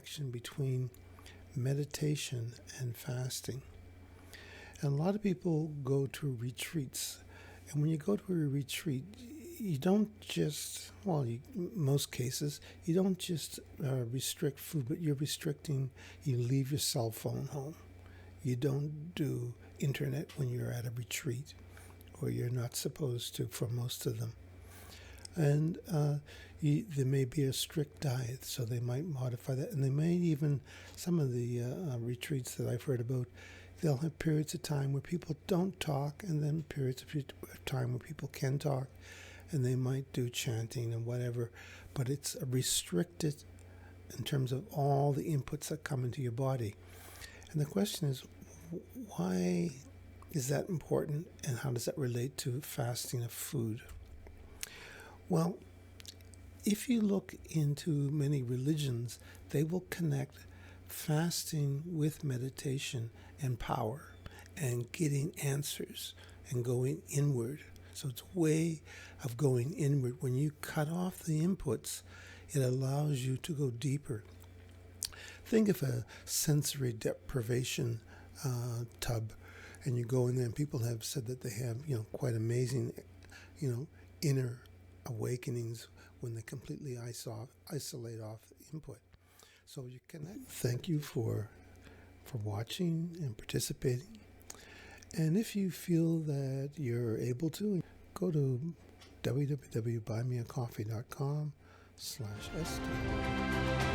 connection between meditation and fasting. And a lot of people go to retreats. And when you go to a retreat, you don't just, most cases, you don't just restrict food, but you leave your cell phone home. You don't do internet when you're at a retreat, or you're not supposed to for most of them. And there may be a strict diet, so they might modify that. And they may even, some of the retreats that I've heard about, they'll have periods of time where people don't talk, and then periods of time where people can talk, and they might do chanting and whatever. But it's restricted in terms of all the inputs that come into your body. And the question is, why is that important, and how does that relate to fasting of food? Well, if you look into many religions, they will connect fasting with meditation and power and getting answers and going inward. So it's a way of going inward. When you cut off the inputs, it allows you to go deeper. Think of a sensory deprivation tub, and you go in there, and people have said that they have, quite amazing, inner awakenings when they completely isolate off input. So you connect. Thank you for watching and participating. And if you feel that you're able to, go to www.buymeacoffee.com/ST.